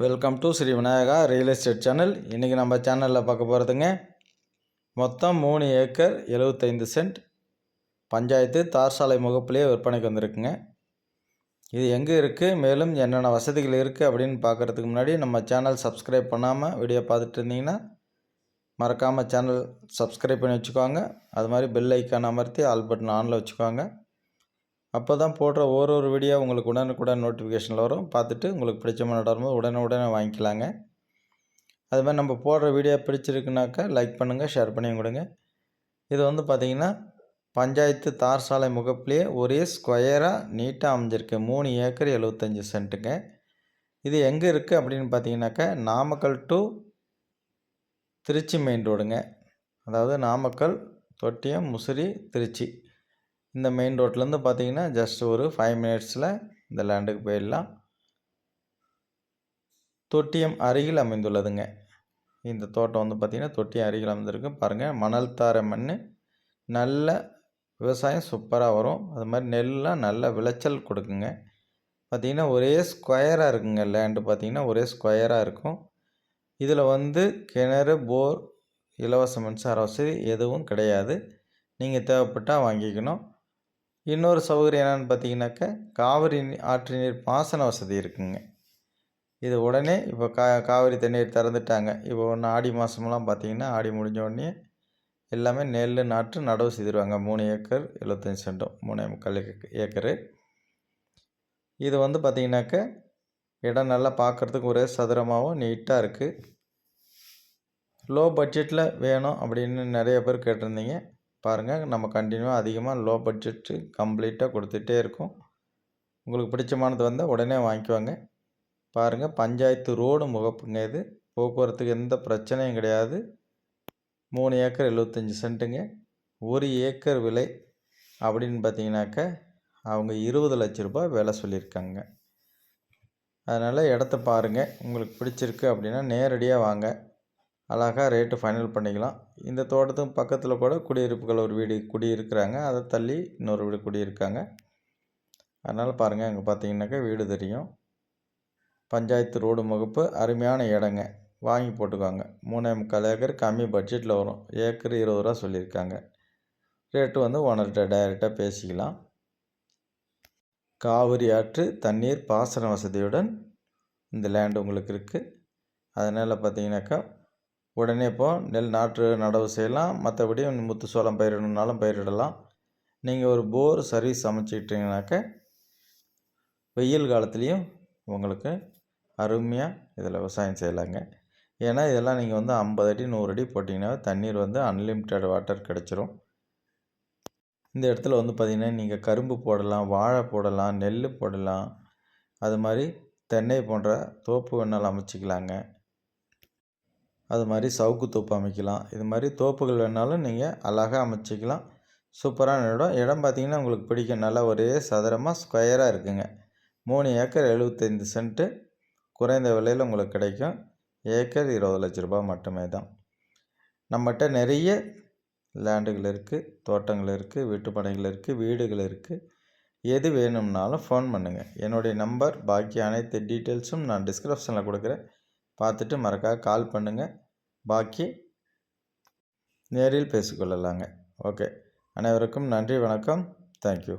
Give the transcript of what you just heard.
Welcome to Sri Vinayaka real estate channel. இன்றைக்கி நம்ம சேனலில் பார்க்க போகிறதுங்க, மொத்தம் 3 ஏக்கர் 75 சென்ட் பஞ்சாயத்து தார் சாலை முகப்புலேயே விற்பனைக்கு வந்திருக்குங்க. இது எங்கே இருக்குது, மேலும் என்னென்ன வசதிகள் இருக்குது அப்படின்னு பார்க்குறதுக்கு முன்னாடி நம்ம சேனல் சப்ஸ்கிரைப் பண்ணாமல் வீடியோ பார்த்துட்டு இருந்தீங்கன்னா மறக்காமல் சேனல் சப்ஸ்கிரைப் பண்ணி வச்சுக்கோங்க. அது மாதிரி பெல் ஐக்கான் அமர்த்தி ஆல் பட்டன் ஆனில் வச்சுக்கோங்க. அப்போ தான் போடுற ஒரு வீடியோ உங்களுக்கு உடனுக்குடன் நோட்டிஃபிகேஷனில் வரும். பார்த்துட்டு உங்களுக்கு பிடிச்ச நடக்கும்போது உடனே வாங்கிக்கலாங்க. அது மாதிரி நம்ம போடுற வீடியோ பிடிச்சிருக்குனாக்கா லைக் பண்ணுங்கள், ஷேர் பண்ணி கொடுங்க. இது வந்து பார்த்திங்கன்னா பஞ்சாயத்து தார் சாலை முகப்புலேயே ஒரே ஸ்கொயராக நீட்டாக அமைஞ்சிருக்கு. 3 ஏக்கர் 75 சென்ட்டுங்க. இது எங்கே இருக்குது அப்படின்னு பார்த்தீங்கன்னாக்கா நாமக்கல் டு திருச்சி மெயின் ரோடுங்க. அதாவது நாமக்கல், தொட்டியம், முசிறி, திருச்சி இந்த மெயின் ரோட்லேருந்து பார்த்தீங்கன்னா ஜஸ்ட் ஒரு 5 மினிட்ஸில் இந்த லேண்டுக்கு போயிடலாம். தொட்டியம் அருகில் அமைந்துள்ளதுங்க. இந்த தோட்டம் வந்து பார்த்திங்கன்னா தொட்டியம் அருகில் அமைந்திருக்கு. பாருங்கள், மணல் தார மண், நல்ல விவசாயம் சூப்பராக வரும். அது மாதிரி நெல்லாம் நல்ல விளைச்சல் கொடுக்குங்க. பார்த்திங்கன்னா ஒரே ஸ்கொயராக இருக்குங்க. லேண்டு பார்த்திங்கன்னா ஒரே ஸ்கொயராக இருக்கும். இதில் வந்து கிணறு, போர், இலவச மின்சார வசதி எதுவும் கிடையாது. நீங்கள் தேவைப்பட்டால் வாங்கிக்கணும். இன்னொரு சௌகரியம் என்னென்னு பார்த்தீங்கன்னாக்கா காவிரி ஆற்று நீர் பாசன வசதி இருக்குங்க. இது உடனே இப்போ காவிரி தண்ணீர் திறந்துட்டாங்க. இப்போ ஒன்று ஆடி மாதமெல்லாம் பார்த்தீங்கன்னா ஆடி முடிஞ்ச உடனே எல்லாமே நெல் நாற்று நடவு செய்திருவாங்க. 3 ஏக்கர் 75 சென்ட்டும் 3.25 ஏக்கரு. இது வந்து பார்த்திங்கனாக்கா இடம் நல்லா பார்க்குறதுக்கு ஒரே சதுரமாகவும் நீட்டாக இருக்குது. லோ பட்ஜெட்டில் வேணும் அப்படின்னு நிறைய பேர் கேட்டிருந்தீங்க. பாருங்கள், நம்ம கண்டினியூவாக அதிகமாக லோ பட்ஜெட்டு கம்ப்ளீட்டாக கொடுத்துட்டே இருக்கோம். உங்களுக்கு பிடிச்சமானது வந்தால் உடனே வாங்கிக்குவாங்க. பாருங்கள், பஞ்சாயத்து ரோடு முகப்புங்க. இது போக்குவரத்துக்கு எந்த பிரச்சனையும் கிடையாது. 3 ஏக்கர் 75 சென்ட்டுங்க. 1 ஏக்கர் விலை அப்படின்னு பார்த்தீங்கன்னாக்கா அவங்க 20 லட்ச ரூபாய் விலை சொல்லியிருக்காங்க. அதனால் இடத்த பாருங்கள், உங்களுக்கு பிடிச்சிருக்கு அப்படின்னா நேரடியாக வாங்க, அழகாக ரேட்டு ஃபைனல் பண்ணிக்கலாம். இந்த தோட்டத்துக்கு பக்கத்தில் கூட குடியிருப்புகள் ஒரு வீடு குடியிருக்கிறாங்க. அதை தள்ளி இன்னொரு வீடு குடியிருக்காங்க. அதனால் பாருங்கள், அங்கே பார்த்தீங்கன்னாக்கா வீடு தெரியும். பஞ்சாயத்து ரோடு முகப்பு, அருமையான இடங்க. வாங்கி போட்டுக்கோங்க. 3.25 ஏக்கர் கம்மி பட்ஜெட்டில் வரும். ஏக்கர் 20 ரூபா சொல்லியிருக்காங்க. ரேட்டு வந்து ஓனர்கிட்ட டைரெக்டாக பேசிக்கலாம். காவிரி ஆற்று தண்ணீர் பாசன வசதியுடன் இந்த லேண்டு உங்களுக்கு இருக்குது. அதனால் பார்த்தீங்கன்னாக்கா உடனே இப்போது நெல் நாற்று நடவு செய்யலாம். மற்றபடி முத்து சோளம் பயிரிடணுன்னாலும் பயிரிடலாம். நீங்கள் ஒரு போர் சர்வீஸ் அமைச்சிக்கிட்டிங்கனாக்கா வெயில் காலத்துலேயும் உங்களுக்கு அருமையாக இதில் விவசாயம் செய்யலாங்க. ஏன்னா இதெல்லாம் நீங்கள் வந்து 50 அடி 100 அடி போட்டிங்கன்னா தண்ணீர் வந்து அன்லிமிட்டெட் வாட்டர் கிடச்சிரும். இந்த இடத்துல வந்து பார்த்திங்கன்னா நீங்கள் கரும்பு போடலாம், வாழை போடலாம், நெல் போடலாம். அது மாதிரி தென்னை போன்ற தோப்பு வேணாலும் அமைச்சிக்கலாங்க. அது மாதிரி சவுக்கு தோப்பு அமைக்கலாம். இது மாதிரி தோப்புகள் வேணாலும் நீங்கள் அழகாக அமைச்சிக்கலாம். சூப்பரான இடம் பார்த்திங்கன்னா உங்களுக்கு பிடிக்கும். நல்லா ஒரே சதுரமாக ஸ்கொயராக இருக்குங்க. 3 ஏக்கர் 75 சென்ட்டு குறைந்த விலையில் உங்களுக்கு கிடைக்கும். ஏக்கர் 20 லட்ச ரூபாய் மட்டுமே தான். நம்மகிட்ட நிறைய லேண்டுகள் இருக்குது, தோட்டங்கள் இருக்குது, வீட்டுப்படைகள் இருக்குது, வீடுகள் இருக்குது. எது வேணும்னாலும் ஃபோன் பண்ணுங்கள். என்னுடைய நம்பர் பாக்கி அனைத்து டீட்டெயில்ஸும் நான் டிஸ்கிரிப்ஷனில் கொடுக்குறேன். பார்த்துட்டு மறக்காம கால் பண்ணுங்கள். பாக்கி நேரில் பேசிக்கொள்ளலாங்க. ஓகே, அனைவருக்கும் நன்றி, வணக்கம், தேங்க்யூ.